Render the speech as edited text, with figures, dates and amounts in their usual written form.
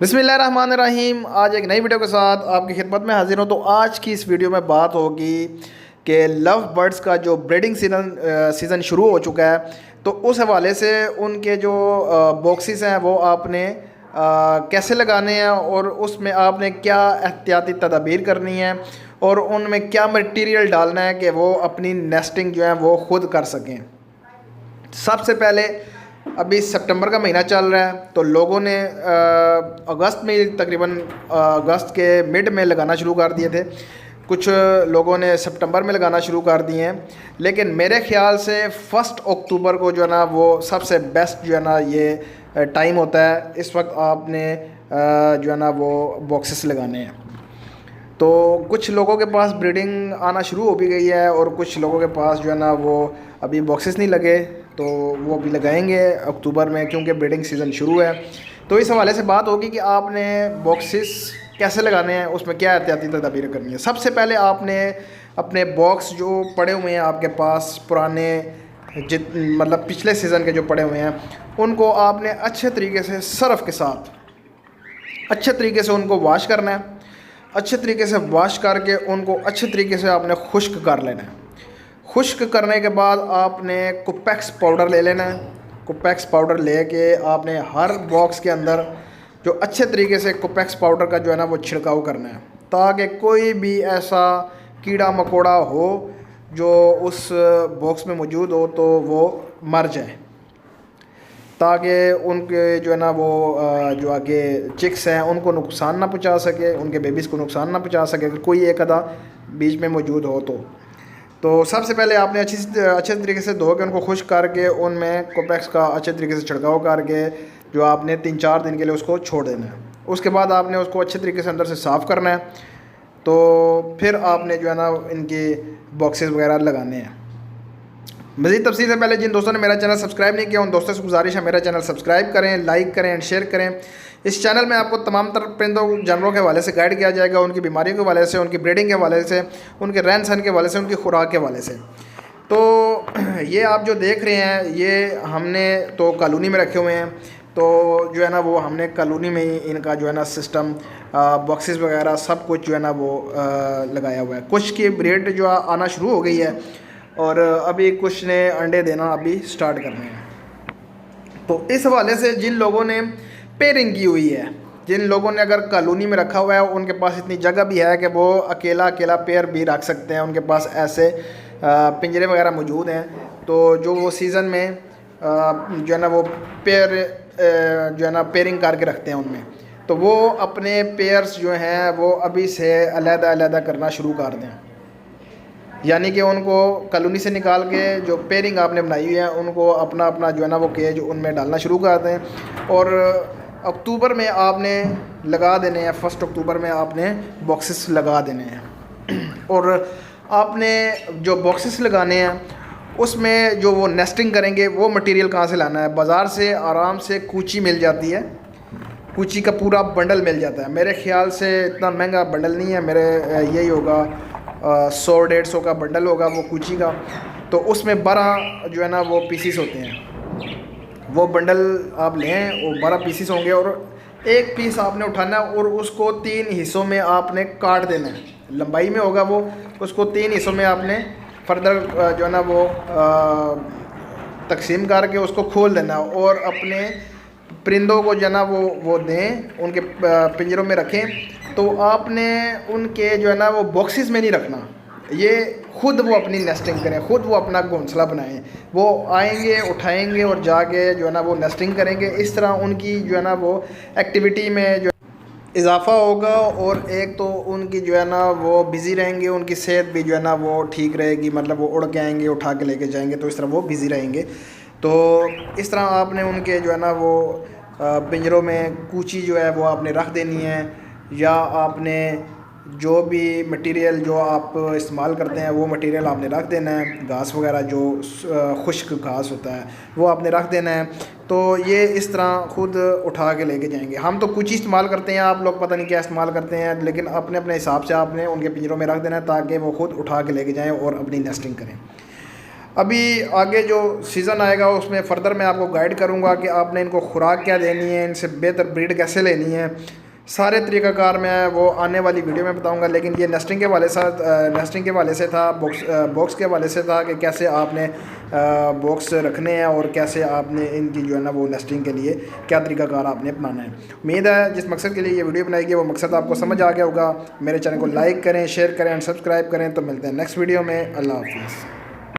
बिस्मिल्लाहिर्रहमानिर्रहीम। आज एक नई वीडियो के साथ आपकी खिदमत में हाजिर हूँ। तो आज की इस वीडियो में बात होगी कि लव बर्ड्स का जो ब्रीडिंग सीज़न शुरू हो चुका है, तो उस हवाले से उनके जो बॉक्सेस हैं वो आपने कैसे लगाने हैं और उसमें आपने क्या एहतियाती तदाबीर करनी है और उनमें क्या मटेरियल डालना है कि वो अपनी नेस्टिंग जो है वो खुद कर सकें। सबसे पहले अभी सितंबर का महीना चल रहा है, तो लोगों ने अगस्त में तकरीबन अगस्त के मिड में लगाना शुरू कर दिए थे। कुछ लोगों ने सितंबर में लगाना शुरू कर दिए हैं, लेकिन मेरे ख़्याल से 1 अक्टूबर को जो है ना वो सबसे बेस्ट जो है ना ये टाइम होता है। इस वक्त आपने जो है ना वो बॉक्सेस लगाने हैं। तो कुछ लोगों के पास ब्रीडिंग आना शुरू हो भी गई है और कुछ लोगों के पास जो है ना वो अभी बॉक्सेस नहीं लगे, तो वो अभी लगाएंगे अक्टूबर में, क्योंकि ब्रीडिंग सीज़न शुरू है। तो इस हवाले से बात होगी कि आपने बॉक्सेस कैसे लगाने हैं, उसमें क्या एहतियाती तदाबीर करनी है। सबसे पहले आपने अपने बॉक्स जो पड़े हुए हैं आपके पास पुराने, मतलब पिछले सीज़न के जो पड़े हुए हैं, उनको आपने अच्छे तरीके से सर्फ़ के साथ अच्छे तरीके से उनको वॉश करना है। अच्छे तरीके से वॉश करके उनको अच्छे तरीके से आपने खुश्क कर लेना है। खुश्क करने के बाद आपने कुपेक्स पाउडर ले लेना है। कुपेक्स पाउडर लेके आपने हर बॉक्स के अंदर जो अच्छे तरीके से कुपेक्स पाउडर का जो है ना वो छिड़काव करना है, ताकि कोई भी ऐसा कीड़ा मकोड़ा हो जो उस बॉक्स में मौजूद हो तो वो मर जाए, ताकि उनके जो है ना वो जो आगे चिक्स हैं उनको नुकसान ना पहुंचा सके, उनके बेबीज़ को नुकसान ना पहुंचा सके अगर कोई एक आधा बीच में मौजूद हो। तो सबसे पहले आपने अच्छे तरीके से धो के उनको खुश्क करके उनमें कोपेक्स का अच्छे तरीके से छिड़काव करके जो आपने 3-4 दिन के लिए उसको छोड़ देना है। उसके बाद आपने उसको अच्छे तरीके से अंदर से साफ़ करना है। तो फिर आपने जो है ना इनके बॉक्सेस वगैरह लगाने हैं। मज़ीद तफसील से पहले जिन दोस्तों ने मेरा चैनल सब्सक्राइब नहीं किया उन दोस्तों से गुजारिश है मेरा चैनल सब्सक्राइब करें, लाइक करें एंड शेयर करें। इस चैनल में आपको तमाम तरह परिंदों जानवरों के हवाले से गाइड किया जाएगा, उनकी बीमारियों के हवाले से, उनकी ब्रीडिंग के हवाले से, उनके रहन सहन के हवाले से, उनकी खुराक के हवाले से। तो ये आप जो देख रहे हैं ये हमने तो कॉलोनी में रखे हुए हैं, तो जो है ना वो हमने कॉलोनी में ही इनका जो है ना सिस्टम बॉक्सेस वगैरह सब कुछ जो है ना वो लगाया हुआ है। कुछ की ब्रीड जो आना शुरू हो गई है और अभी कुछ ने अंडे देना अभी स्टार्ट करने हैं। तो इस हवाले से जिन लोगों ने पेयरिंग की हुई है, जिन लोगों ने अगर कॉलोनी में रखा हुआ है, उनके पास इतनी जगह भी है कि वो अकेला पेयर भी रख सकते हैं, उनके पास ऐसे पिंजरे वगैरह मौजूद हैं। तो जो वो सीज़न में जो है ना वो पेयर जो है ना पेयरिंग करके रखते हैं उनमें, तो वो अपने पेयर्स जो हैं वो अभी से अलग-अलग करना शुरू कर दें। यानी कि उनको कॉलोनी से निकाल के जो पेयरिंग आपने बनाई हुई है उनको अपना अपना जो है ना वो केज उनमें डालना शुरू कर दें। और अक्टूबर में आपने लगा देने हैं, 1 अक्टूबर में आपने बॉक्सेस लगा देने हैं। और आपने जो बॉक्सेस लगाने हैं उसमें जो वो नेस्टिंग करेंगे वो मटेरियल कहाँ से लाना है। बाज़ार से आराम से कूची मिल जाती है, कूची का पूरा बंडल मिल जाता है। मेरे ख़्याल से इतना महंगा बंडल नहीं है, मेरे यही होगा 100-150 का बंडल होगा वो कूची का। तो उसमें 12 जो है ना वो पीसीस होते हैं। वो बंडल आप लें, वो 12 पीसीस होंगे और एक पीस आपने उठाना है और उसको 3 हिस्सों में आपने काट देना है। लंबाई में होगा वो, उसको 3 हिस्सों में आपने फर्दर जो है ना वो तकसीम करके उसको खोल देना और अपने परिंदों को जो है ना वो दें, उनके पिंजरों में रखें। तो आपने उनके जो है ना वो बॉक्सेस में नहीं रखना, ये खुद वो अपनी नेस्टिंग करें, खुद वो अपना घोंसला बनाएं। वो आएंगे, उठाएंगे और जाके जो है ना वो नेस्टिंग करेंगे। इस तरह उनकी जो है ना वो एक्टिविटी में जो इजाफ़ा होगा और एक तो उनकी जो है ना वो बिज़ी रहेंगे, उनकी सेहत भी जो है ना वो ठीक रहेगी, मतलब वो उड़ के आएंगे, उठा के लेके जाएंगे, तो इस तरह वो बिज़ी रहेंगे। तो इस तरह आपने उनके जो है ना वो पिंजरों में कूची जो है वो आपने रख देनी है, या आपने जो भी मटेरियल जो आप इस्तेमाल करते हैं वो मटेरियल आपने रख देना है। घास वगैरह जो खुश्क घास होता है वो आपने रख देना है। तो ये इस तरह खुद उठा के लेके जाएंगे। हम तो कुछ इस्तेमाल करते हैं, आप लोग पता नहीं क्या इस्तेमाल करते हैं, लेकिन अपने अपने हिसाब से आपने उनके पिंजरों में रख देना है ताकि वो खुद उठा के लेके जाएँ और अपनी नेस्टिंग करें। अभी आगे जो सीज़न आएगा उसमें फ़र्दर मैं आपको गाइड करूँगा कि आपने इनको खुराक क्या देनी है, इनसे बेहतर ब्रीड कैसे लेनी है, सारे तरीक़ाकार मैं वो आने वाली वीडियो में बताऊंगा। लेकिन ये नेस्टिंग के वाले से था, बॉक्स के वाले से था कि कैसे आपने बॉक्स रखने हैं और कैसे आपने इनकी जो है ना वो नेस्टिंग के लिए क्या तरीक़ाकार आपने अपनाना है। उम्मीद है जिस मकसद के लिए ये वीडियो बनाई गई वो मकसद आपको समझ आ गया होगा। मेरे चैनल को लाइक करें, शेयर करें एंड सब्सक्राइब करें। तो मिलते हैं नेक्स्ट वीडियो में। अल्लाह हाफिज़।